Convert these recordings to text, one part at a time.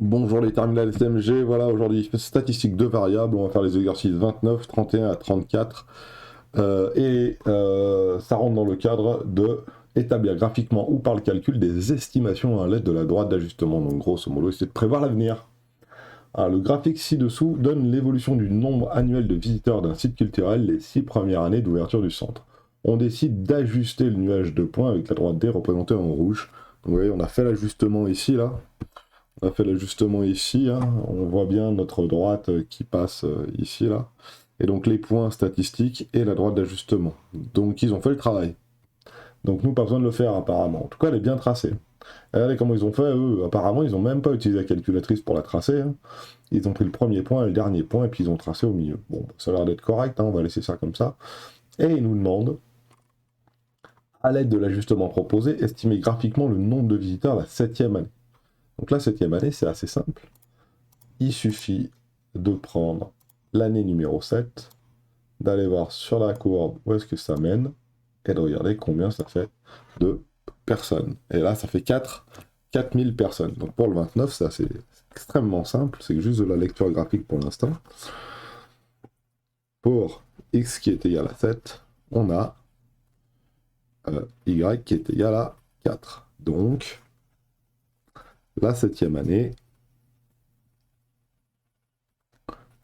Bonjour les terminales STMG, voilà aujourd'hui statistique de variables, on va faire les exercices 29, 31 à 34 ça rentre dans le cadre de établir graphiquement ou par le calcul des estimations à l'aide de la droite d'ajustement, donc grosso modo c'est de prévoir l'avenir. Alors, le graphique ci-dessous donne l'évolution du nombre annuel de visiteurs d'un site culturel les 6 premières années d'ouverture du centre. On décide d'ajuster le nuage de points avec la droite D représentée en rouge. Donc, vous voyez, on a fait l'ajustement ici, là. On a fait l'ajustement ici, hein. On voit bien notre droite qui passe ici, là. Et donc les points statistiques et la droite d'ajustement. Donc ils ont fait le travail. Donc nous, pas besoin de le faire apparemment. En tout cas, elle est bien tracée. Et regardez comment ils ont fait, eux. Apparemment, ils n'ont même pas utilisé la calculatrice pour la tracer, hein. Ils ont pris le premier point et le dernier point, et puis ils ont tracé au milieu. Bon, ça a l'air d'être correct, hein, on va laisser ça comme ça. Et ils nous demandent, à l'aide de l'ajustement proposé, estimer graphiquement le nombre de visiteurs la 7e année. Donc la 7e année, c'est assez simple. Il suffit de prendre l'année numéro 7, d'aller voir sur la courbe où est-ce que ça mène, et de regarder combien ça fait de personnes. Et là, ça fait 4000 personnes. Donc pour le 29, c'est extrêmement simple, c'est juste de la lecture graphique pour l'instant. Pour x qui est égal à 7, on a y qui est égal à 4. Donc, la 7e année,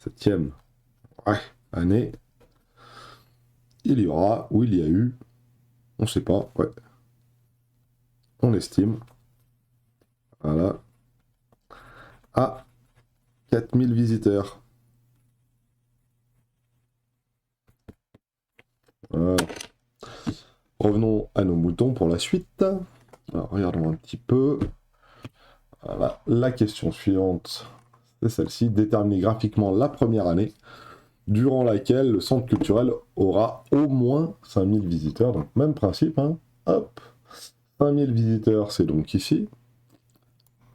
7e année, il y aura, ou il y a eu, on ne sait pas, ouais, on estime, voilà, à 4000 visiteurs. Voilà. Revenons à nos moutons pour la suite. Alors, regardons un petit peu. Voilà. La question suivante, c'est celle-ci. Déterminer graphiquement la première année durant laquelle le centre culturel aura au moins 5000 visiteurs. Donc, même principe, hein. Hop, 5000 visiteurs, c'est donc ici.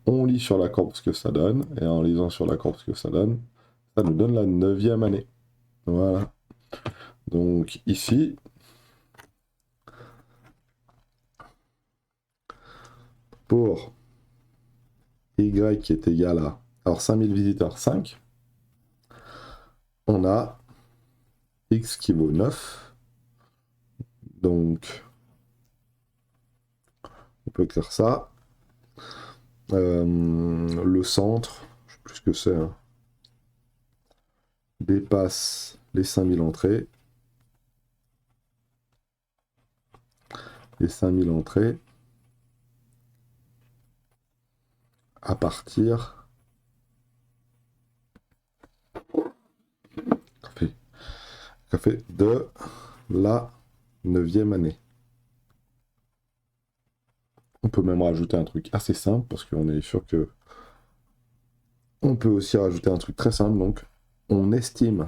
On lit sur la courbe ce que ça donne. Et en lisant sur la courbe ce que ça nous donne la 9e année. Voilà. Donc, ici, pour y qui est égal à, alors 5000 visiteurs, 5, on a x qui vaut 9, donc on peut écrire ça. Le centre, je sais plus ce que c'est, hein, dépasse les 5000 entrées. Les 5000 entrées à partir de la 9e année. On peut même rajouter un truc assez simple parce qu'on est sûr que on peut aussi rajouter un truc très simple. Donc on estime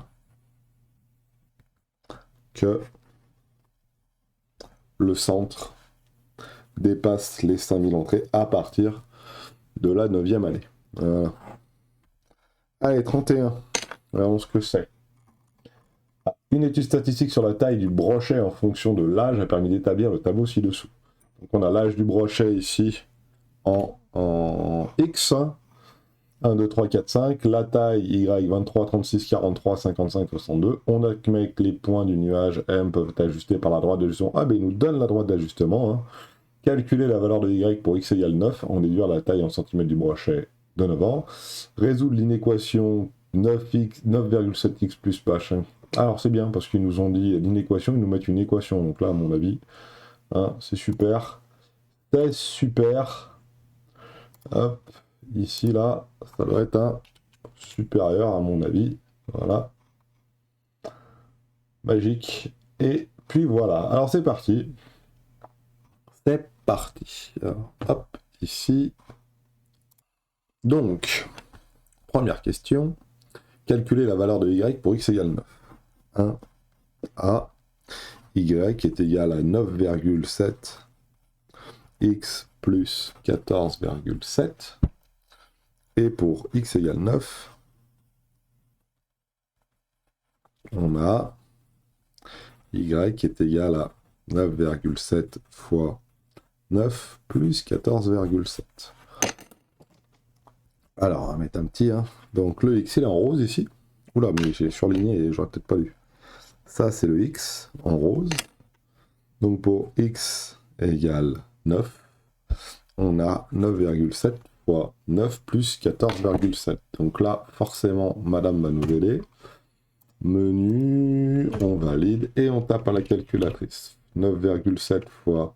que le centre dépasse les 5000 entrées à partir de la 9e année. Voilà. Allez, 31. Voyons ce que c'est. Une étude statistique sur la taille du brochet en fonction de l'âge a permis d'établir le tableau ci-dessous. Donc on a l'âge du brochet ici en X. 1, 2, 3, 4, 5. La taille Y, 23, 36, 43, 55, 62. On a que les points du nuage M peuvent être ajustés par la droite d'ajustement. Ah ben il nous donne la droite d'ajustement, hein. Calculer la valeur de Y pour X égale 9, en déduire la taille en centimètres du brochet de 9 ans. Résoudre l'inéquation 9,7x plus machin. Alors c'est bien, parce qu'ils nous ont dit l'inéquation, ils nous mettent une équation. Donc là, à mon avis, hein, c'est super. C'est super. Hop, ici, là, ça doit être un supérieur, à mon avis. Voilà. Magique. Et puis voilà. Alors c'est parti. C'est parti. Alors, hop, ici. Donc, première question. Calculer la valeur de y pour x égale 9. 1 à y est égal à 9,7 x plus 14,7. Et pour x égale 9, on a y est égal à 9,7 fois 9 plus 14,7. Alors, on va mettre un petit, hein. Donc le X, il est en rose ici. Oula, mais j'ai surligné et j'aurais peut-être pas lu. Ça, c'est le X en rose. Donc pour X égale 9, on a 9,7 fois 9 plus 14,7. Donc là, forcément, madame va nous aider. Menu, on valide et on tape à la calculatrice. 9,7 fois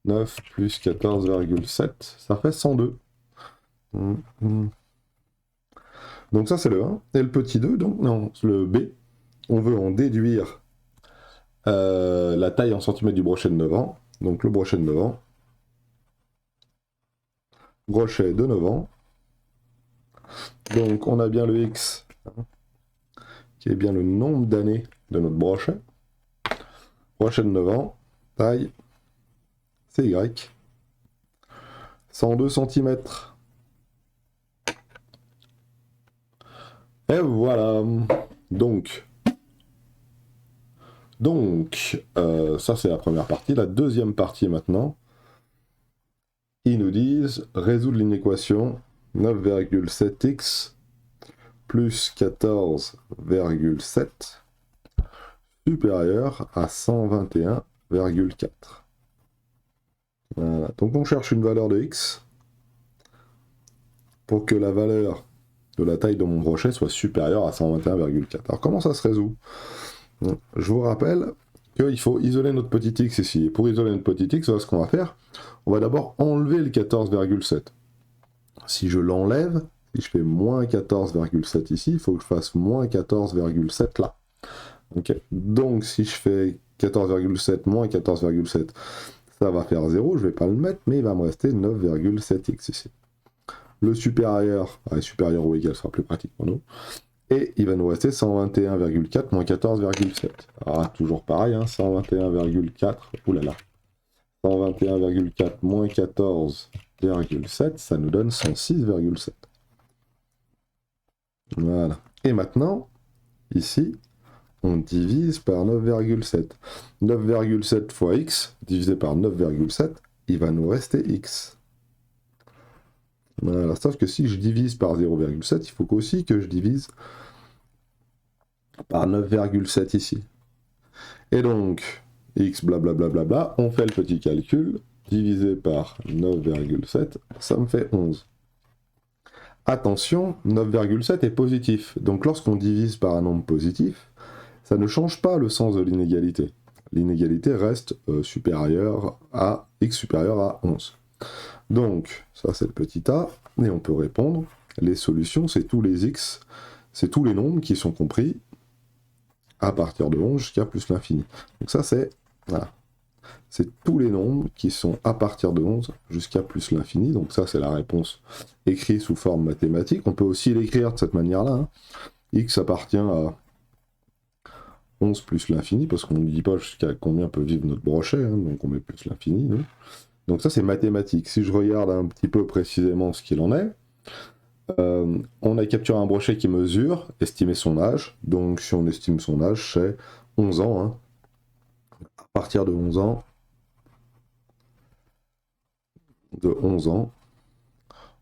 9 plus 14,7, ça fait 102. Donc ça c'est le 1. Et le petit 2, donc non, le B, on veut en déduire la taille en centimètres du brochet de 9 ans. Donc le brochet de 9 ans. Brochet de 9 ans. Donc on a bien le X, qui est bien le nombre d'années de notre brochet. Brochet de 9 ans, taille, c'est Y. 102 cm. Et voilà. Donc ça c'est la première partie. La deuxième partie maintenant, ils nous disent résoudre l'inéquation 9,7x plus 14,7 supérieur à 121,4. Voilà. Donc on cherche une valeur de x pour que la valeur de la taille de mon brochet soit supérieure à 121,4. Alors comment ça se résout? Je vous rappelle qu'il faut isoler notre petit x ici. Et pour isoler notre petit x, voilà ce qu'on va faire. On va d'abord enlever le 14,7. Si je l'enlève, si je fais moins 14,7 ici, il faut que je fasse moins 14,7 là. Okay. Donc si je fais 14,7 moins 14,7, ça va faire 0, je ne vais pas le mettre, mais il va me rester 9,7x ici. Le supérieur, supérieur ou égal sera plus pratique pour nous. Et il va nous rester 121,4 moins 14,7. Ah, toujours pareil, hein, 121,4, oulala. 121,4 moins 14,7, ça nous donne 106,7. Voilà. Et maintenant, ici, on divise par 9,7. 9,7 fois x, divisé par 9,7, il va nous rester x. Voilà, sauf que si je divise par 0,7, il faut aussi que je divise par 9,7 ici. Et donc, x blablabla, bla bla bla, on fait le petit calcul, divisé par 9,7, ça me fait 11. Attention, 9,7 est positif, donc lorsqu'on divise par un nombre positif, ça ne change pas le sens de l'inégalité. L'inégalité reste supérieure à x supérieur à 11. Donc, ça c'est le petit a, et on peut répondre, les solutions, c'est tous les x, c'est tous les nombres qui sont compris à partir de 11 jusqu'à plus l'infini. Donc ça c'est, voilà, c'est tous les nombres qui sont à partir de 11 jusqu'à plus l'infini, donc ça c'est la réponse écrite sous forme mathématique. On peut aussi l'écrire de cette manière-là, hein. X appartient à 11 plus l'infini, parce qu'on ne dit pas jusqu'à combien peut vivre notre brochet, hein, donc on met plus l'infini. Donc ça c'est mathématique. Si je regarde un petit peu précisément ce qu'il en est, on a capturé un brochet qui mesure, estimer son âge, donc si on estime son âge, c'est 11 ans. Hein. À partir de 11 ans,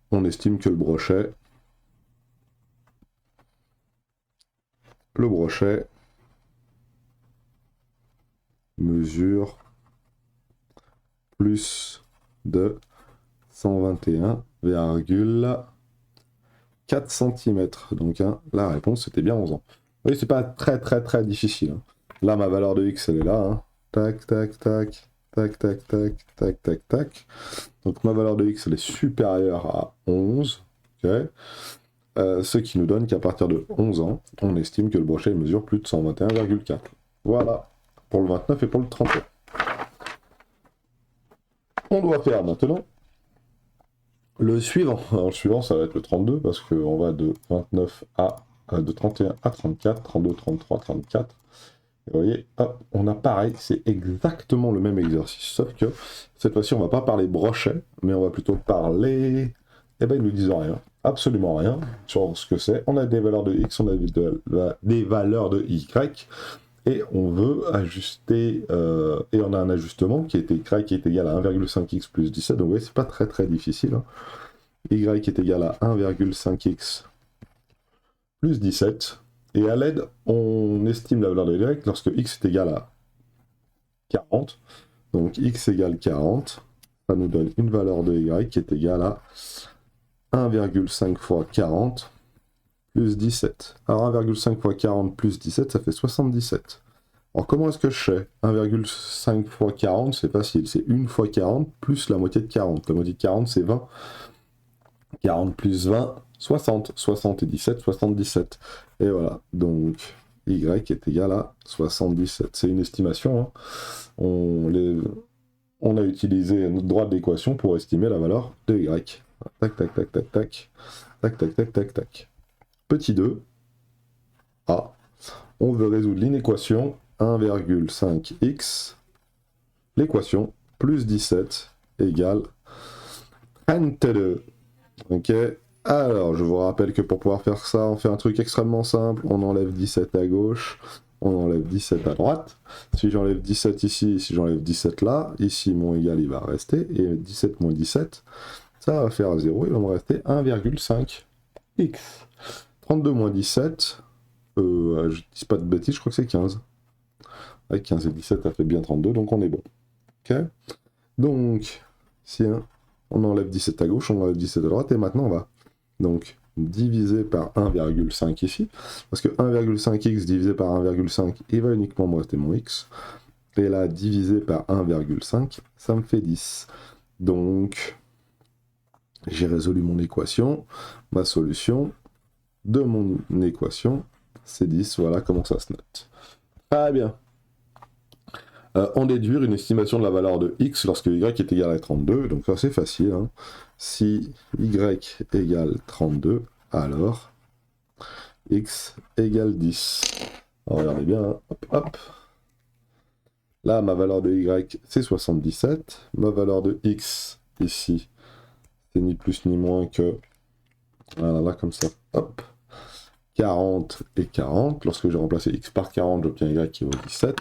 on estime que le brochet mesure plus de 121,4 cm. Donc hein, la réponse c'était bien 11 ans. Oui, c'est pas très difficile. Hein. Là, ma valeur de x, elle est là. Hein. Tac, tac, tac, tac, tac, tac, tac, tac, tac. Donc ma valeur de x, elle est supérieure à 11. Okay. Ce qui nous donne qu'à partir de 11 ans, on estime que le brochet mesure plus de 121,4. Voilà, pour le 29 et pour le 31. On doit faire maintenant le suivant. Alors le suivant, ça va être le 32, parce qu'on va de 29 de 31 à 34, 32, 33, 34. Et vous voyez, hop, on a pareil, c'est exactement le même exercice, sauf que cette fois-ci, on va pas parler brochet, mais on va plutôt parler... Eh ben, ils nous disent rien, absolument rien sur ce que c'est. On a des valeurs de x, on a des valeurs de y, et on veut ajuster, et on a un ajustement qui est y qui est égal à 1,5x plus 17, donc vous voyez, c'est pas très difficile. Hein. y est égal à 1,5x plus 17. Et à l'aide, on estime la valeur de y lorsque x est égal à 40. Donc x égale 40. Ça nous donne une valeur de y qui est égale à 1,5 fois 40 plus 17. Alors 1,5 fois 40 plus 17, ça fait 77. Alors comment est-ce que je sais 1,5 fois 40, c'est facile. C'est 1 fois 40 plus la moitié de 40. La moitié de 40, c'est 20. 40 plus 20, 60. 60 et 17, 77. Et voilà. Donc, y est égal à 77. C'est une estimation. Hein. On a utilisé notre droit d'équation pour estimer la valeur de y. Tac, tac, tac, tac, tac. Tac, tac, tac, tac, tac. Petit 2. A. On veut résoudre l'inéquation 1,5x. L'équation plus 17 égale 32. Ok. Alors, je vous rappelle que pour pouvoir faire ça, on fait un truc extrêmement simple. On enlève 17 à gauche, on enlève 17 à droite. Si j'enlève 17 ici, si j'enlève 17 là, ici mon égal il va rester. Et 17 moins 17, ça va faire 0. Il va me rester 1,5x. 32 moins 17, je dis pas de bêtises, je crois que c'est 15. Avec 15 et 17, ça fait bien 32, donc on est bon. Ok. Donc, si on enlève 17 à gauche, on enlève 17 à droite, et maintenant on va donc diviser par 1,5 ici, parce que 1,5x divisé par 1,5, il va uniquement me rester mon x, et là, divisé par 1,5, ça me fait 10. Donc, j'ai résolu mon équation, ma solution de mon équation, c'est 10, voilà comment ça se note. Très bien. On déduire une estimation de la valeur de x lorsque y est égal à 32, donc ça c'est facile. Hein. Si y égale 32, alors x égale 10. Alors, regardez bien, hein. Hop, hop. Là, ma valeur de y, c'est 77. Ma valeur de x, ici, c'est ni plus ni moins que... Voilà, là, comme ça. Hop. 40 et 40. Lorsque j'ai remplacé x par 40, j'obtiens y qui vaut 17.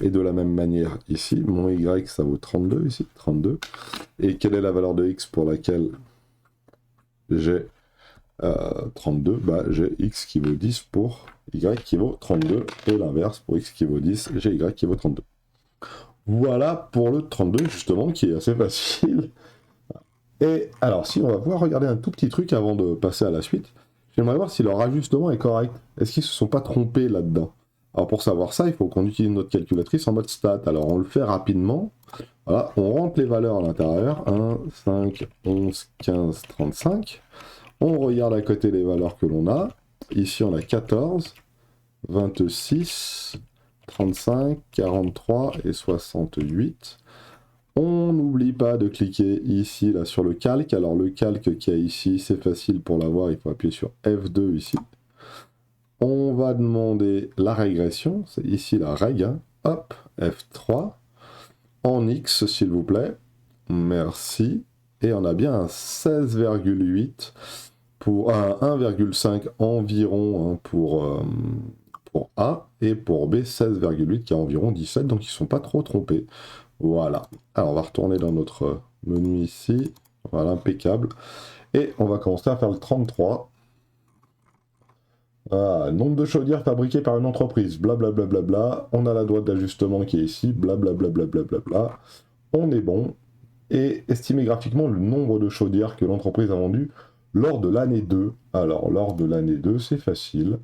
Et de la même manière, ici, mon y, ça vaut 32, ici, 32. Et quelle est la valeur de x pour laquelle j'ai 32? Bah, j'ai x qui vaut 10 pour y qui vaut 32. Et l'inverse, pour x qui vaut 10, j'ai y qui vaut 32. Voilà pour le 32, justement, qui est assez facile. Et alors, si on va pouvoir regarder un tout petit truc avant de passer à la suite, j'aimerais voir si leur ajustement est correct. Est-ce qu'ils ne se sont pas trompés là-dedans? Alors pour savoir ça, il faut qu'on utilise notre calculatrice en mode stat. Alors on le fait rapidement. Voilà, on rentre les valeurs à l'intérieur. 1, 5, 11, 15, 35. On regarde à côté les valeurs que l'on a. Ici on a 14, 26, 35, 43 et 68. On n'oublie pas de cliquer ici là sur le calque. Alors le calque qu'il y a ici, c'est facile pour l'avoir, il faut appuyer sur F2 ici. On va demander la régression, c'est ici la règle, hein. Hop, F3, en X s'il vous plaît, merci. Et on a bien un 16,8 pour un 1,5 environ hein, pour A, et pour B 16,8 qui est environ 17, donc ils ne sont pas trop trompés. Voilà. Alors on va retourner dans notre menu ici. Voilà, impeccable. Et on va commencer à faire le 33. Ah, nombre de chaudières fabriquées par une entreprise, blablabla. Bla bla bla. On a la droite d'ajustement qui est ici, blablabla. Bla bla bla bla. On est bon. Et estimer graphiquement le nombre de chaudières que l'entreprise a vendues lors de l'année 2. Alors, lors de l'année 2, c'est facile.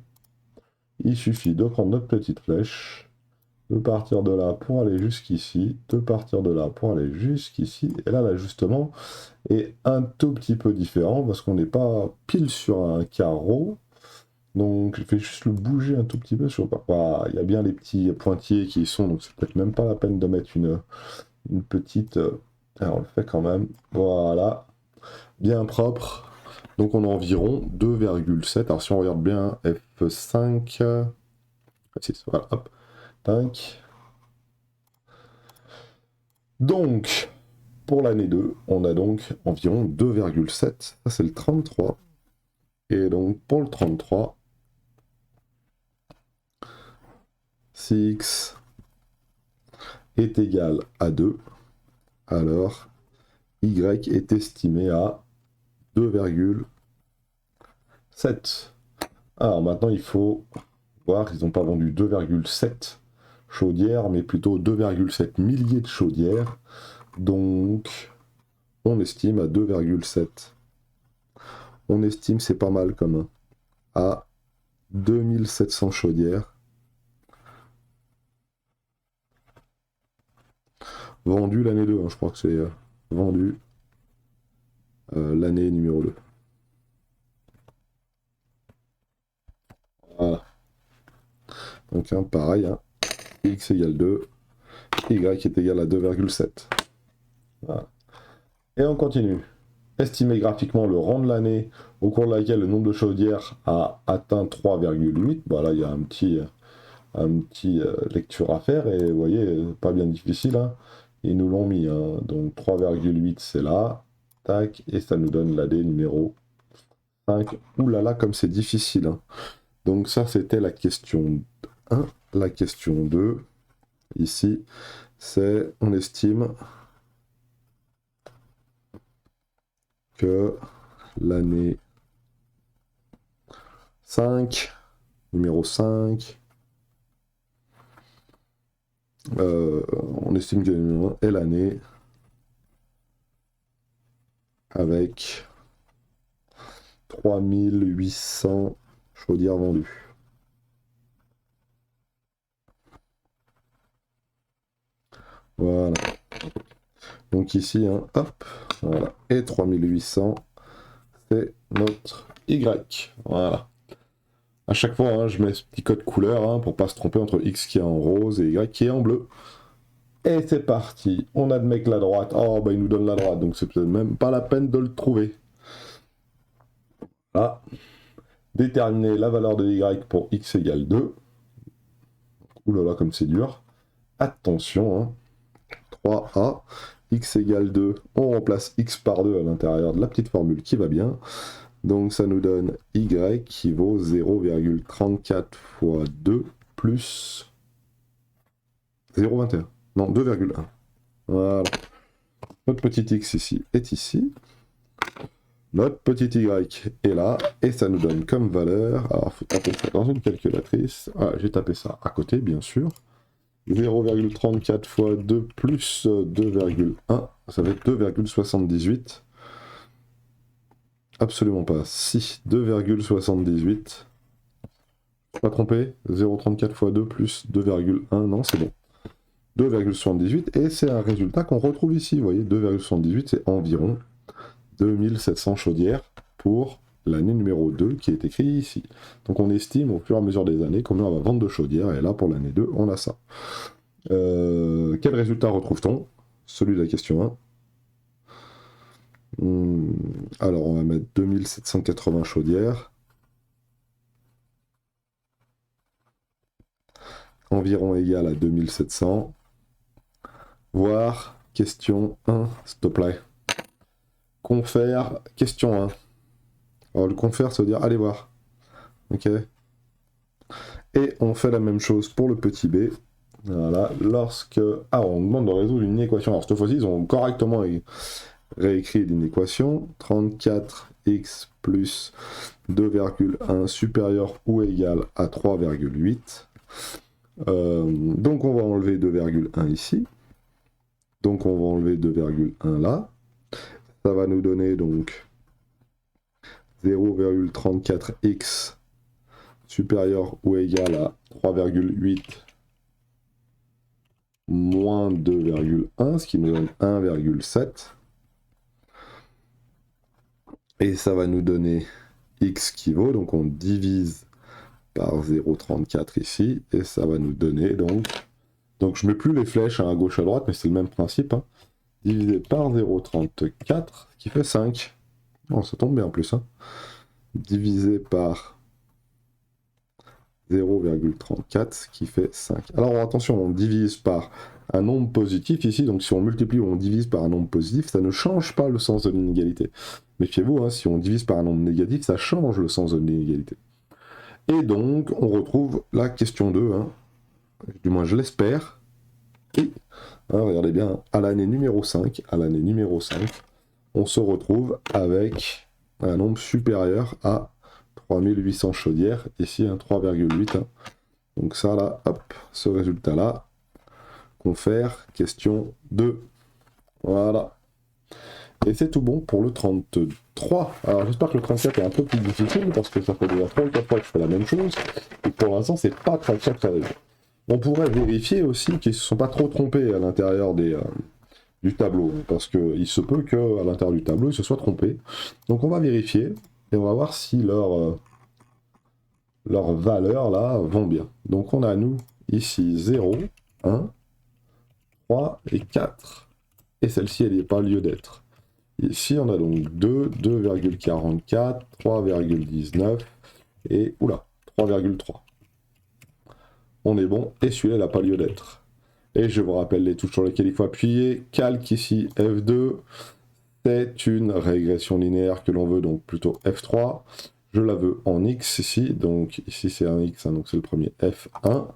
Il suffit de prendre notre petite flèche, de partir de là pour aller jusqu'ici, de partir de là pour aller jusqu'ici, et là l'ajustement est un tout petit peu différent parce qu'on n'est pas pile sur un carreau, donc je vais juste le bouger un tout petit peu, il y a bien les petits pointillés qui y sont, donc c'est peut-être même pas la peine de mettre une petite... Alors on le fait quand même, voilà, bien propre, donc on a environ 2,7, alors si on regarde bien F5, 6, voilà, hop. Tac. Donc, pour l'année 2, on a donc environ 2,7. Ça, c'est le 33. Et donc, pour le 33, si x est égal à 2, alors y est estimé à 2,7. Alors maintenant, il faut voir qu'ils n'ont pas vendu 2,7 chaudières, mais plutôt 2,7 milliers de chaudières. Donc, on estime à 2,7. On estime, c'est pas mal comme un, à 2700 chaudières. Vendu l'année 2, hein, je crois que c'est vendu l'année numéro 2. Voilà. Donc hein, pareil, hein, x égale 2, y est égal à 2,7. Voilà. Et on continue. Estimer graphiquement le rang de l'année au cours de laquelle le nombre de chaudières a atteint 3,8. Voilà, il y a un petit lecture à faire et vous voyez, pas bien difficile. Hein. Ils nous l'ont mis. Hein. Donc 3,8 c'est là. Tac. Et ça nous donne l'année numéro 5. Ouh là là, comme c'est difficile. Hein. Donc ça, c'était la question 1. La question 2, ici, c'est on estime que l'année 5, numéro 5, on estime que le numéro 1 est l'année avec 3800 chaudières vendues. Voilà. Donc ici, hein, hop, voilà. Et 3800, c'est notre Y. Voilà. À chaque fois, hein, je mets ce petit code couleur hein, pour pas se tromper entre X qui est en rose et Y qui est en bleu. Et c'est parti. On admet que la droite. Oh, bah il nous donne la droite, donc c'est peut-être même pas la peine de le trouver. Là. Déterminer la valeur de Y pour X égale 2. Ouh là là, comme c'est dur. Attention, hein. 3A, X égale 2. On remplace X par 2 à l'intérieur de la petite formule qui va bien. Donc ça nous donne Y qui vaut 0,34 fois 2 plus 0,21. Non, 2,1. Voilà. Notre petit X ici est ici. Notre petit Y est là. Et ça nous donne comme valeur... Alors, il faut taper ça dans une calculatrice. Ah, j'ai tapé ça à côté, bien sûr. 0,34 fois 2 plus 2,1. Ça va être 2,78. Absolument pas. Si, 2,78. Pas trompé. 0,34 fois 2 plus 2,1. Non, c'est bon. 2,78. Et c'est un résultat qu'on retrouve ici. Vous voyez, 2,78, c'est environ 2700 chaudières pour l'année numéro 2 qui est écrit ici. Donc on estime au fur et à mesure des années combien on va vendre de chaudières. Et là, pour l'année 2, on a ça. Quel résultat retrouve-t-on? Celui de la question 1. Alors, on va mettre 2780 chaudières. Environ égal à 2700. Voir question 1, s'il te plaît. Confère, question 1. Alors, le confère, ça veut dire aller voir. Ok. Et on fait la même chose pour le petit b. Voilà. Lorsque... Ah, on demande de résoudre une équation. Alors, cette fois-ci, ils ont correctement réécrit une équation. 34x plus 2,1 supérieur ou égal à 3,8. Donc on va enlever 2,1 ici. Donc on va enlever 2,1 là. Ça va nous donner donc 0,34x supérieur ou égal à 3,8 moins 2,1, ce qui nous donne 1,7. Et ça va nous donner x qui vaut, donc on divise par 0,34 ici, et ça va nous donner donc je mets plus les flèches à gauche à droite, mais c'est le même principe, hein. Divisé par 0,34, qui fait 5. Oh, ça tombe bien en plus, hein. Divisé par 0,34, qui fait 5. Alors attention, on divise par un nombre positif ici, donc si on multiplie ou on divise par un nombre positif, ça ne change pas le sens de l'inégalité. Méfiez-vous, hein, si on divise par un nombre négatif, ça change le sens de l'inégalité. Et donc, on retrouve la question 2, hein. Du moins je l'espère. Et, hein, regardez bien, à l'année numéro 5, on se retrouve avec un nombre supérieur à 3800 chaudières, ici un 3,8. Hein. Donc ça là, hop, ce résultat-là, confère question 2. Voilà. Et c'est tout bon pour le 33. Alors j'espère que le 37 est un peu plus difficile, parce que ça fait déjà 3 ou 4 fois que je fais la même chose, et pour l'instant c'est pas très dur. On pourrait vérifier aussi qu'ils ne se sont pas trop trompés à l'intérieur du tableau, parce qu'il se peut qu'à l'intérieur du tableau, ils se soient trompés. Donc on va vérifier, et on va voir si leurs valeurs là vont bien. Donc on a nous, ici 0, 1, 3 et 4. Et celle-ci, elle n'y a pas lieu d'être. Ici, on a donc 2, 2,44, 3,19 et, oula, 3,3. On est bon, et celui-là, il n'a pas lieu d'être. Et je vous rappelle les touches sur lesquelles il faut appuyer. Calque ici, F2. C'est une régression linéaire que l'on veut, donc plutôt F3. Je la veux en X ici, donc ici c'est un X, hein, donc c'est le premier F1.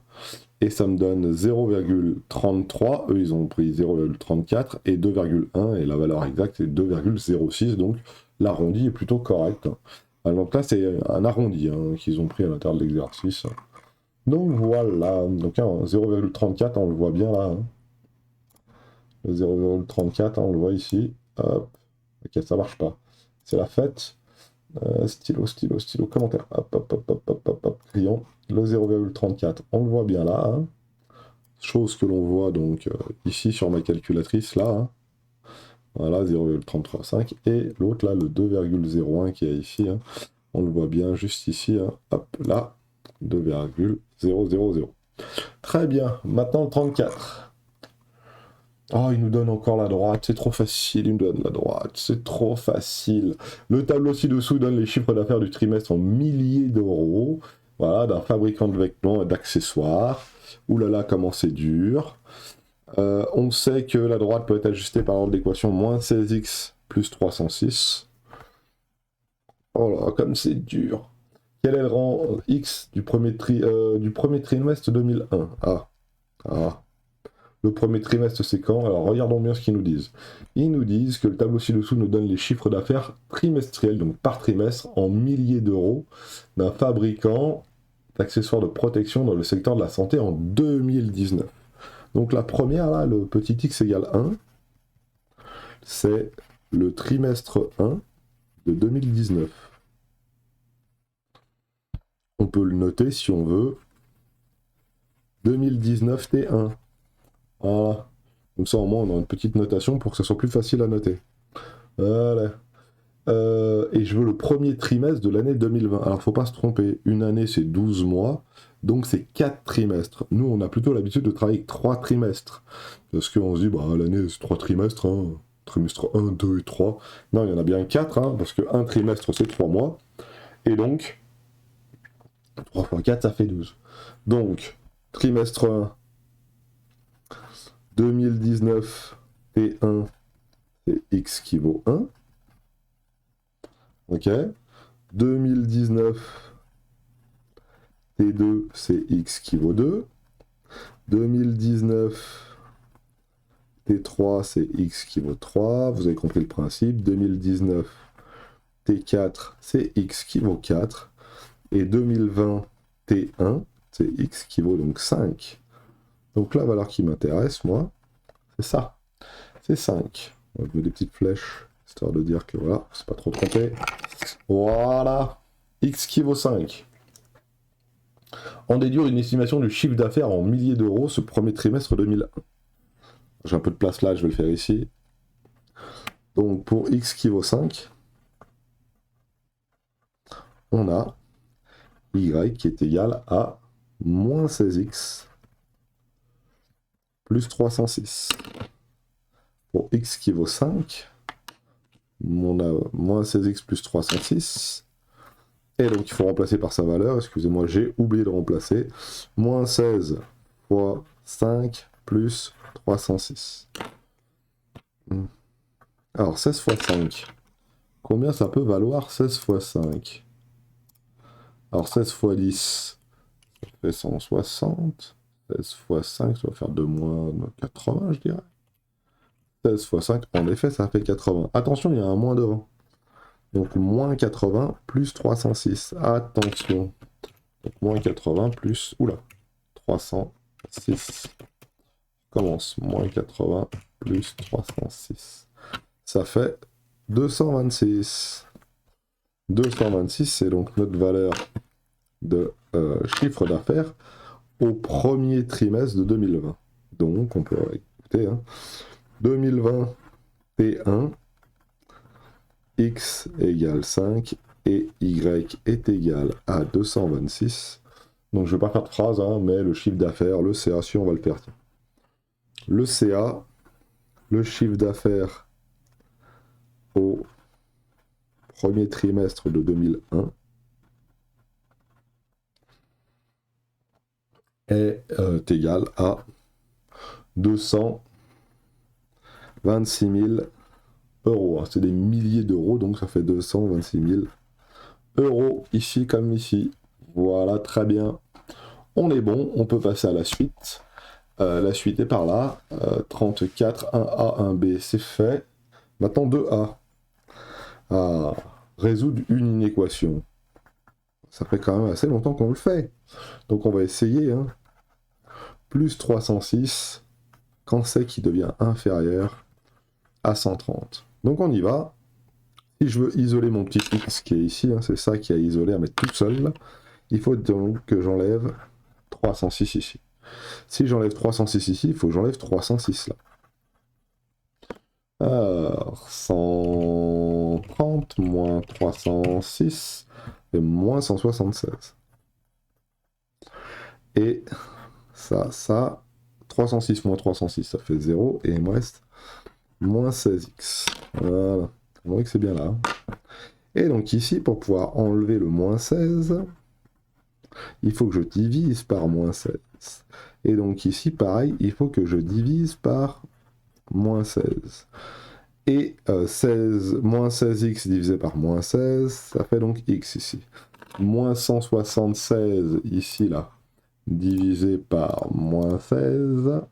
Et ça me donne 0,33, eux ils ont pris 0,34 et 2,1, et la valeur exacte est 2,06, donc l'arrondi est plutôt correct. Donc là c'est un arrondi hein, qu'ils ont pris à l'intérieur de l'exercice. Donc voilà, donc hein, 0,34, on le voit bien là. Hein. Le 0,34, hein, on le voit ici. Hop. Ok, ça marche pas. C'est la fête. Stylo, stylo, stylo, commentaire. Hop, hop, hop, hop, hop, hop, hop, crayon. Le 0,34, on le voit bien là. Hein. Chose que l'on voit donc ici sur ma calculatrice là. Hein. Voilà, 0,335. Et l'autre là, le 2,01 qui est ici. Hein. On le voit bien juste ici. Hein. Hop, là, 2,000. Très bien. Maintenant le 34. Oh, il nous donne encore la droite, c'est trop facile, il nous donne la droite, c'est trop facile. Le tableau ci-dessous donne les chiffres d'affaires du trimestre en milliers d'euros, voilà, d'un fabricant de vêtements et d'accessoires. Ouh là là, comment c'est dur. On sait que la droite peut être ajustée par ordre d'équation moins 16x plus 306. Oh là, comme c'est dur. Quel est le rang X du premier trimestre 2001? Ah. Le premier trimestre, c'est quand? Alors, regardons bien ce qu'ils nous disent. Ils nous disent que le tableau ci-dessous nous donne les chiffres d'affaires trimestriels, donc par trimestre, en milliers d'euros, d'un fabricant d'accessoires de protection dans le secteur de la santé en 2019. Donc la première, là, le petit x égale 1, c'est le trimestre 1 de 2019. On peut le noter si on veut. 2019 T1. Voilà. Comme ça, au moins, on a une petite notation pour que ce soit plus facile à noter. Voilà. Et je veux le premier trimestre de l'année 2020. Alors, faut pas se tromper. Une année, c'est 12 mois. Donc, c'est 4 trimestres. Nous, on a plutôt l'habitude de travailler avec 3 trimestres. Parce qu'on se dit, bah, l'année, c'est 3 trimestres. Hein. Trimestre 1, 2 et 3. Non, il y en a bien 4. Hein, parce qu'un trimestre, c'est 3 mois. Et donc, 3 fois 4, ça fait 12. Donc, trimestre 1, 2019 T1, c'est X qui vaut 1. Ok. 2019 T2, c'est X qui vaut 2. 2019 T3, c'est X qui vaut 3. Vous avez compris le principe. 2019 T4, c'est X qui vaut 4. Et 2020 T1, c'est X qui vaut donc 5. Donc la valeur qui m'intéresse, moi, c'est ça. C'est 5. On va mettre des petites flèches, histoire de dire que voilà, c'est pas trop trompé. Voilà. X qui vaut 5. En déduire une estimation du chiffre d'affaires en milliers d'euros ce premier trimestre 2001. J'ai un peu de place là, je vais le faire ici. Donc pour X qui vaut 5, on a Y qui est égal à moins 16X plus 306. Pour X qui vaut 5, on a moins 16X plus 306. Et donc il faut remplacer par sa valeur, excusez-moi, j'ai oublié de remplacer. Moins 16 fois 5 plus 306. Alors 16 fois 5, combien ça peut valoir 16 fois 5? Alors 16 fois 10, ça fait 160. 16 fois 5, ça va faire de moins 80, je dirais. 16 fois 5, en effet, ça fait 80. Attention, il y a un moins devant. Donc moins 80 plus 306. Attention. Donc moins 80 plus... Oula. 306. Commence. Moins 80 plus 306. Ça fait 226. 226, c'est donc notre valeur de chiffre d'affaires au premier trimestre de 2020. Donc, on peut écouter, hein, 2020 T1, X égale 5 et Y est égal à 226. Donc, je ne vais pas faire de phrase, hein, mais le chiffre d'affaires, le CA, si on va le faire. Tiens. Le CA, le chiffre d'affaires au premier trimestre de 2001 est égal à 226 000 euros. C'est des milliers d'euros, donc ça fait 226 000 euros ici comme ici. Voilà, très bien. On est bon, on peut passer à la suite. La suite est par là. 34, 1A, 1B, c'est fait. Maintenant 2A. À résoudre une inéquation. Ça fait quand même assez longtemps qu'on le fait. Donc on va essayer. Hein. Plus 306, quand c'est qui devient inférieur à 130. Donc on y va. Si je veux isoler mon petit x qui est ici, hein, c'est ça qui a isolé à mettre toute seule, il faut donc que j'enlève 306 ici. Si j'enlève 306 ici, il faut que j'enlève 306 là. Alors, 130 moins 306 et moins 176. Et ça, 306 moins 306, ça fait 0, et il me reste moins 16x. Voilà, on voit que c'est bien là. Et donc ici, pour pouvoir enlever le moins 16, il faut que je divise par moins 16. Et donc ici, pareil, il faut que je divise par moins 16. Et moins 16x divisé par moins 16, ça fait donc x ici. Moins 176 ici, là, divisé par moins 16,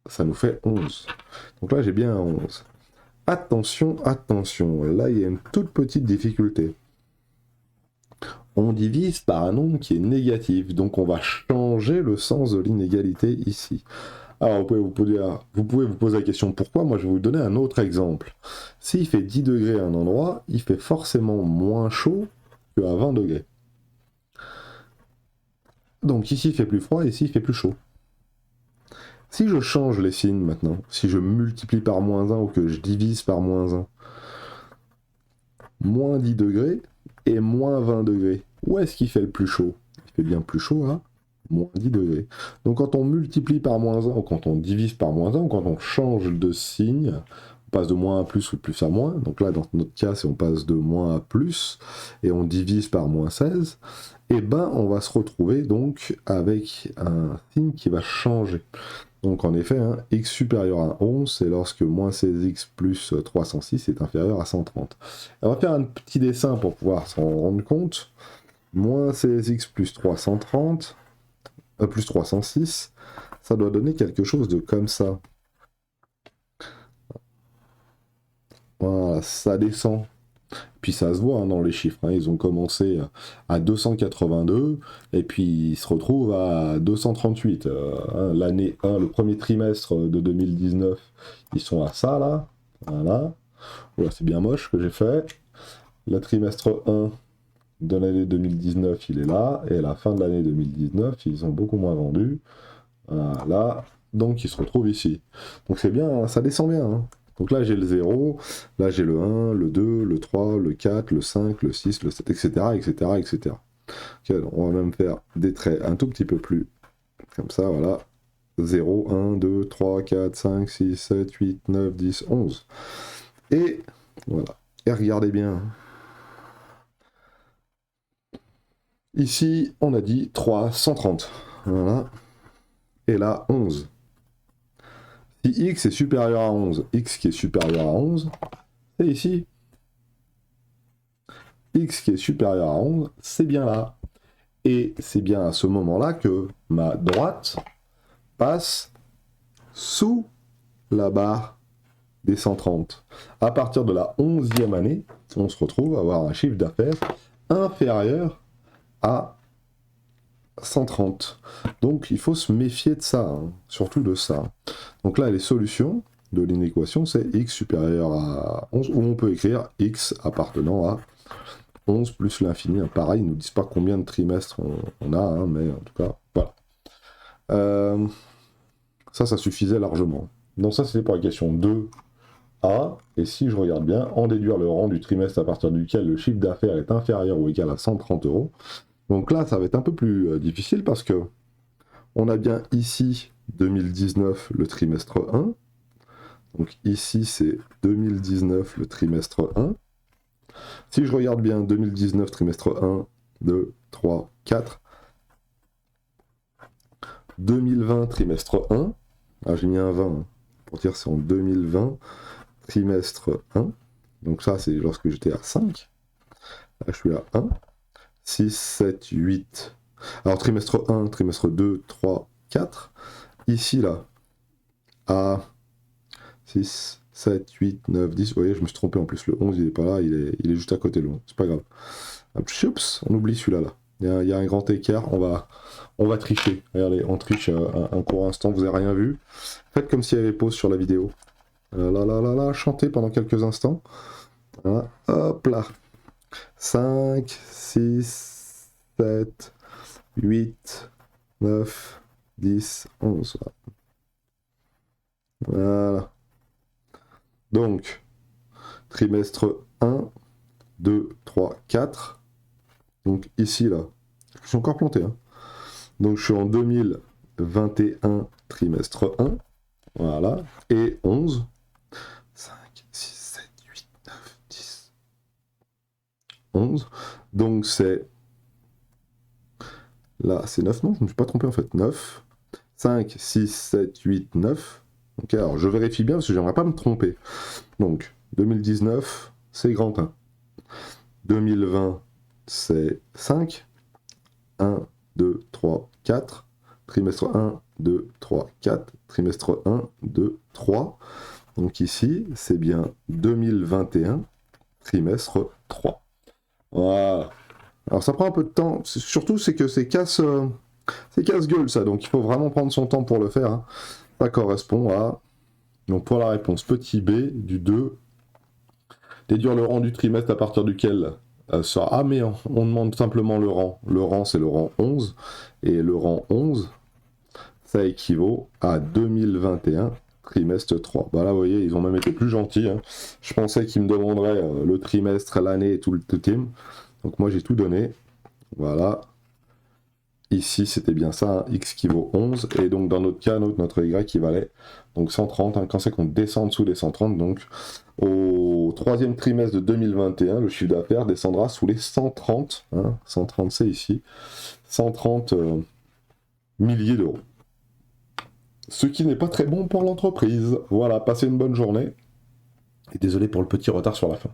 ça nous fait 11. Donc là, j'ai bien un 11. Attention, attention, là, il y a une toute petite difficulté. On divise par un nombre qui est négatif, donc on va changer le sens de l'inégalité ici. Alors vous pouvez vous poser la question pourquoi, moi je vais vous donner un autre exemple. S'il fait 10 degrés à un endroit, il fait forcément moins chaud qu'à 20 degrés. Donc ici il fait plus froid, ici il fait plus chaud. Si je change les signes maintenant, si je multiplie par moins 1 ou que je divise par moins 1, moins 10 degrés et moins 20 degrés, où est-ce qu'il fait le plus chaud? Il fait bien plus chaud à moins 10 degrés. Donc quand on multiplie par moins 1, ou quand on divise par moins 1, ou quand on change de signe, on passe de moins à plus ou de plus à moins, donc là dans notre cas c'est on passe de moins à plus, et on divise par moins 16, et ben on va se retrouver donc avec un signe qui va changer. Donc en effet, hein, x supérieur à 11, c'est lorsque moins 16x plus 306 est inférieur à 130. On va faire un petit dessin pour pouvoir s'en rendre compte. Moins 16x plus 330, plus 306, ça doit donner quelque chose de comme ça. Voilà, ça descend. Puis ça se voit hein, dans les chiffres. Hein. Ils ont commencé à 282 et puis ils se retrouvent à 238. Hein, l'année 1, le premier trimestre de 2019, ils sont à ça là. Voilà. Voilà, c'est bien moche que j'ai fait. Le trimestre 1 de l'année 2019, il est là. Et à la fin de l'année 2019, ils ont beaucoup moins vendu. Voilà. Donc ils se retrouvent ici. Donc c'est bien, hein, ça descend bien. Hein. Donc là j'ai le 0, là j'ai le 1, le 2, le 3, le 4, le 5, le 6, le 7, etc. etc., etc. Okay, donc on va même faire des traits un tout petit peu plus comme ça, voilà. 0, 1, 2, 3, 4, 5, 6, 7, 8, 9, 10, 11. Et voilà. Et regardez bien. Ici, on a dit 330. Voilà. Et là, 11. Si x est supérieur à 11, x qui est supérieur à 11, c'est ici. X qui est supérieur à 11, c'est bien là. Et c'est bien à ce moment-là que ma droite passe sous la barre des 130. À partir de la 11e année, on se retrouve à avoir un chiffre d'affaires inférieur à 130. Donc il faut se méfier de ça, hein, surtout de ça. Donc là, les solutions de l'inéquation, c'est x supérieur à 11, où on peut écrire x appartenant à 11 plus l'infini. Pareil, ils ne nous disent pas combien de trimestres on a, hein, mais en tout cas, voilà. Ça suffisait largement. Donc ça, c'était pour la question 2A. Et si je regarde bien, en déduire le rang du trimestre à partir duquel le chiffre d'affaires est inférieur ou égal à 130 euros. Donc là, ça va être un peu plus difficile parce que on a bien ici 2019 le trimestre 1. Donc ici, c'est 2019 le trimestre 1. Si je regarde bien 2019 trimestre 1, 2, 3, 4. 2020 trimestre 1. Ah, j'ai mis un 20 hein, pour dire c'est en 2020 trimestre 1. Donc ça, c'est lorsque j'étais à 5. Là, je suis à 1. 6, 7, 8. Alors trimestre 1, trimestre 2, 3, 4. Ici, là, à 6, 7, 8, 9, 10. Vous voyez, je me suis trompé en plus. Le 11, il est pas là, il est juste à côté de l'eau. C'est pas grave. Hop, choups, on oublie celui-là. Là. Il y a un grand écart. On va tricher. Regardez, on triche un court instant. Vous n'avez rien vu. Faites comme s'il y avait pause sur la vidéo. Là, chantez pendant quelques instants. Voilà. Hop là. 5, 6, 7, 8, 9, 10, 11. Voilà. Donc, trimestre 1, 2, 3, 4. Donc ici, là, je suis encore planté. Hein. Donc je suis en 2021, trimestre 1. Voilà. Et 11. 5, 6, 7, 8, 9, 10. 11. Donc c'est... Là, c'est 9, non? Je ne me suis pas trompé en fait. 9. 5, 6, 7, 8, 9. Ok, alors je vérifie bien parce que j'aimerais pas me tromper. Donc, 2019, c'est grand 1. 2020, c'est 5. 1, 2, 3, 4. Trimestre 1, 2, 3, 4. Trimestre 1, 2, 3. Donc ici, c'est bien 2021, trimestre 3. Voilà. Alors ça prend un peu de temps. Surtout, c'est que c'est casse-gueule, ça. Donc il faut vraiment prendre son temps pour le faire. Hein. Ça correspond à... Donc pour la réponse, petit b du 2. Déduire le rang du trimestre à partir duquel... Ah mais on demande simplement le rang. Le rang, c'est le rang 11. Et le rang 11, ça équivaut à 2021, trimestre 3. Bah là, vous voyez, ils ont même été plus gentils. Hein. Je pensais qu'ils me demanderaient le trimestre, l'année et tout le team. Donc moi, j'ai tout donné. Voilà. Ici, c'était bien ça, hein, x qui vaut 11. Et donc, dans notre cas, notre y qui valait donc 130. Hein, quand c'est qu'on descend en dessous des 130, donc au troisième trimestre de 2021, le chiffre d'affaires descendra sous les 130. Hein, 130, c'est ici. 130 milliers d'euros. Ce qui n'est pas très bon pour l'entreprise. Voilà, passez une bonne journée. Et désolé pour le petit retard sur la fin.